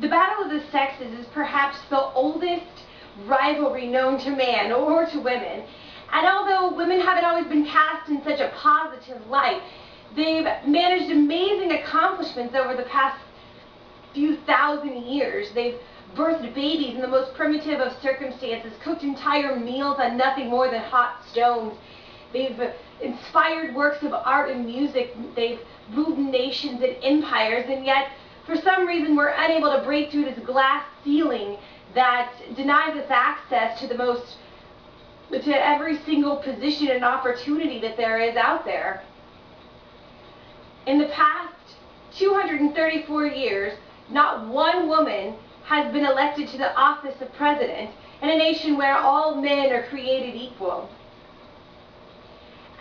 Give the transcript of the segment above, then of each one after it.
The battle of the sexes is perhaps the oldest rivalry known to man or to women. And although women haven't always been cast in such a positive light, they've managed amazing accomplishments over the past few thousand years. They've birthed babies in the most primitive of circumstances, cooked entire meals on nothing more than hot stones. They've inspired works of art and music. They've ruled nations and empires, and yet for some reason we're unable to break through this glass ceiling that denies us access to every single position and opportunity that there is out there. In the past 234 years, not one woman has been elected to the office of president in a nation where all men are created equal.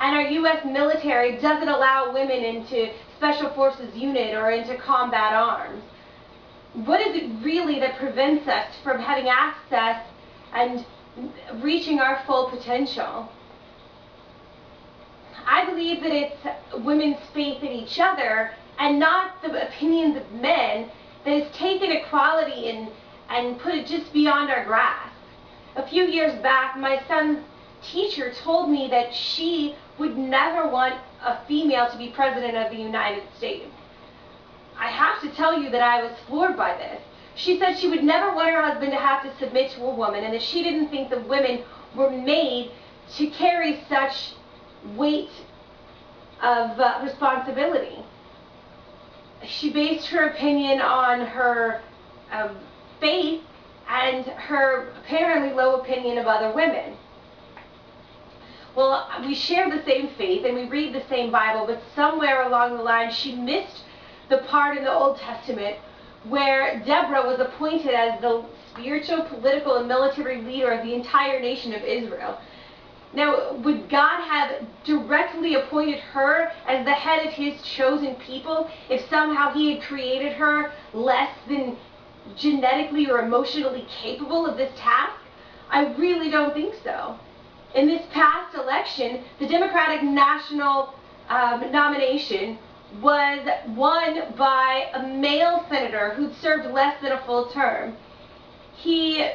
And our U.S. military doesn't allow women into Special Forces unit or into combat arms. What is it really that prevents us from having access and reaching our full potential? I believe that it's women's faith in each other and not the opinions of men that has taken equality and put it just beyond our grasp. A few years back, my son's teacher told me that she would never want a female to be president of the United States. I have to tell you that I was floored by this. She said she would never want her husband to have to submit to a woman, and that she didn't think that women were made to carry such weight of responsibility. She based her opinion on her faith and her apparently low opinion of other women. Well, we share the same faith and we read the same Bible, but somewhere along the line she missed the part in the Old Testament where Deborah was appointed as the spiritual, political, and military leader of the entire nation of Israel. Now, would God have directly appointed her as the head of his chosen people if somehow he had created her less than genetically or emotionally capable of this task? I really don't think so. In this past election, the Democratic national nomination was won by a male senator who'd served less than a full term. He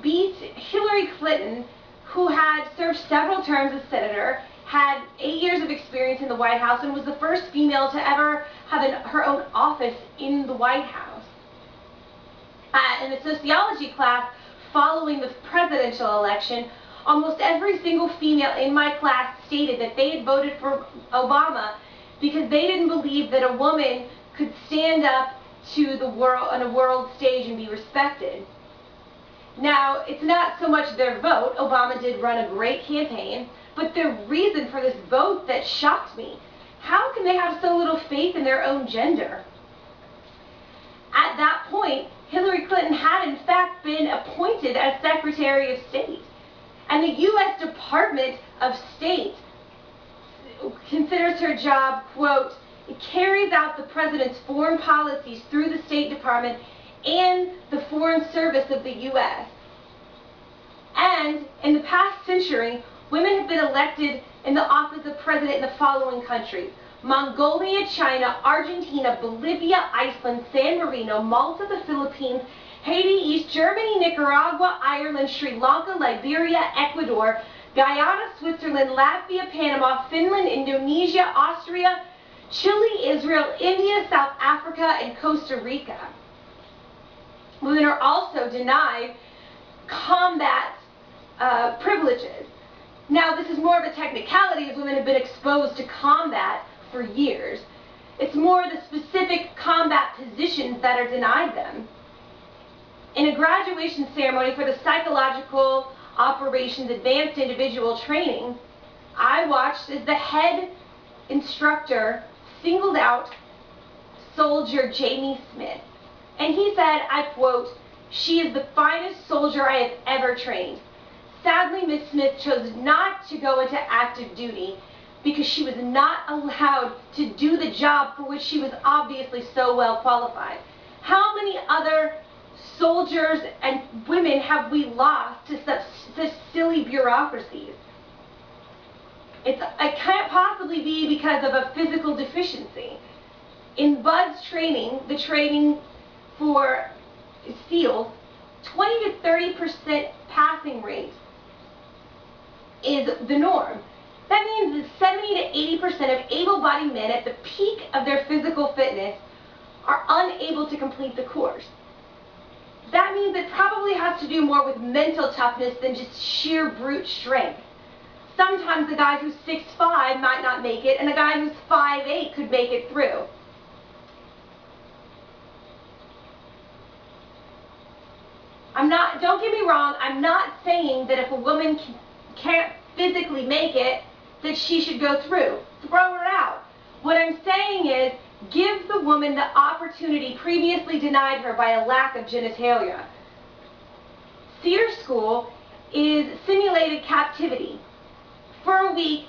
beat Hillary Clinton, who had served several terms as senator, had 8 years of experience in the White House, and was the first female to ever have her own office in the White House. In the sociology class following the presidential election, almost every single female in my class stated that they had voted for Obama because they didn't believe that a woman could stand up to the world on a world stage and be respected. Now, it's not so much their vote. Obama did run a great campaign, but the reason for this vote that shocked me. How can they have so little faith in their own gender? At that point, Hillary Clinton had in fact been appointed as Secretary of State. And the U.S. Department of State considers her job, quote, it carries out the president's foreign policies through the State Department and the Foreign Service of the U.S. And in the past century, women have been elected in the office of president in the following countries: Mongolia, China, Argentina, Bolivia, Iceland, San Marino, Malta, the Philippines, Haiti, East Germany, Nicaragua, Ireland, Sri Lanka, Liberia, Ecuador, Guyana, Switzerland, Latvia, Panama, Finland, Indonesia, Austria, Chile, Israel, India, South Africa, and Costa Rica. Women are also denied combat privileges. Now, this is more of a technicality as women have been exposed to combat for years. It's more the specific combat positions that are denied them. In a graduation ceremony for the Psychological Operations Advanced Individual Training, I watched as the head instructor singled out soldier Jamie Smith. And he said, I quote, "She is the finest soldier I have ever trained. Sadly, Miss Smith chose not to go into active duty because she was not allowed to do the job for which she was obviously so well qualified." How many other soldiers and women have we lost to such silly bureaucracies? It can't possibly be because of a physical deficiency. In Bud's training, the training for field, 20 to 30% passing rate is the norm. That means that 70 to 80% of able-bodied men at the peak of their physical fitness are unable to complete the course. That means it probably has to do more with mental toughness than just sheer brute strength. Sometimes a guy who's 6'5" might not make it, and a guy who's 5'8" could make it through. Don't get me wrong, I'm not saying that if a woman can't physically make it, that she should go through. Throw her out. What I'm saying is, give the woman the opportunity previously denied her by a lack of genitalia. Theater school is simulated captivity. For a week,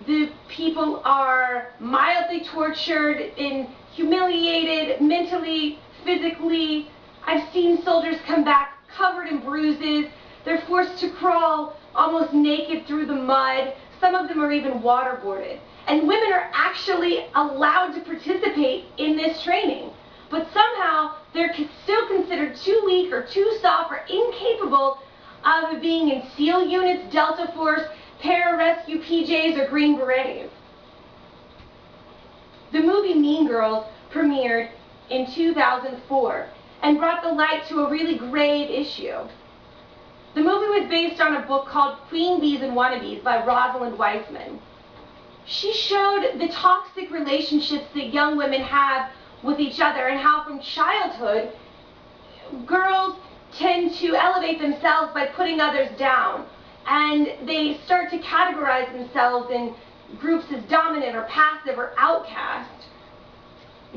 the people are mildly tortured and humiliated mentally, physically. I've seen soldiers come back covered in bruises. They're forced to crawl almost naked through the mud. Some of them are even waterboarded. And women are actually allowed to participate in this training. But somehow they're still considered too weak or too soft or incapable of being in SEAL units, Delta Force, pararescue PJs, or Green Berets. The movie Mean Girls premiered in 2004 and brought the light to a really grave issue. The movie was based on a book called Queen Bees and Wannabes by Rosalind Weissman. She showed the toxic relationships that young women have with each other and how from childhood, girls tend to elevate themselves by putting others down, and they start to categorize themselves in groups as dominant or passive or outcast.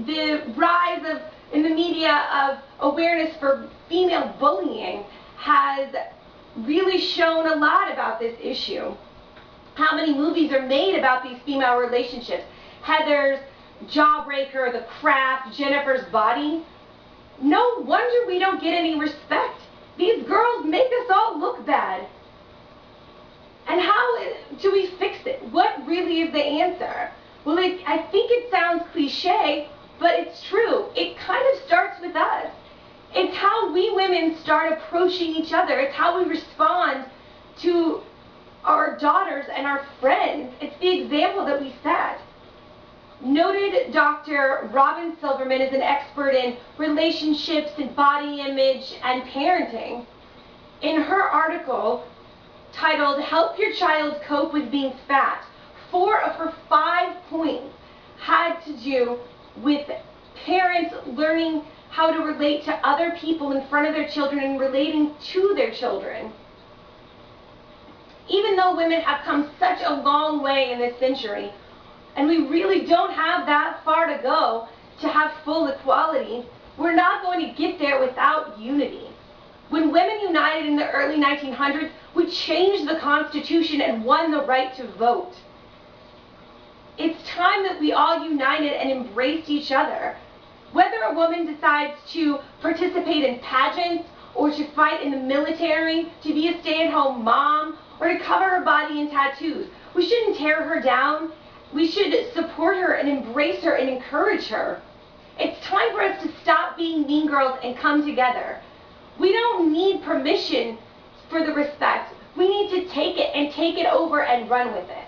The rise in the media of awareness for female bullying has really shown a lot about this issue. How many movies are made about these female relationships? Heather's, Jawbreaker, The Craft, Jennifer's Body. No wonder we don't get any respect. These girls make us all look bad. And how do we fix it? What really is the answer? Well, I think it sounds cliche, but it's true. It kind of starts with us. It's how we women start approaching each other. It's how we respond to our daughters and our friends. It's the example that we set. Noted Dr. Robin Silverman is an expert in relationships and body image and parenting. In her article titled Help Your Child Cope with Being Fat, 4 of her 5 points had to do with parents learning how to relate to other people in front of their children and relating to their children. Even though women have come such a long way in this century, and we really don't have that far to go to have full equality, we're not going to get there without unity. When women united in the early 1900s, we changed the Constitution and won the right to vote. It's time that we all united and embraced each other. Whether a woman decides to participate in pageants, or to fight in the military, to be a stay-at-home mom, or to cover her body in tattoos, we shouldn't tear her down. We should support her and embrace her and encourage her. It's time for us to stop being mean girls and come together. We don't need permission for the respect. We need to take it and take it over and run with it.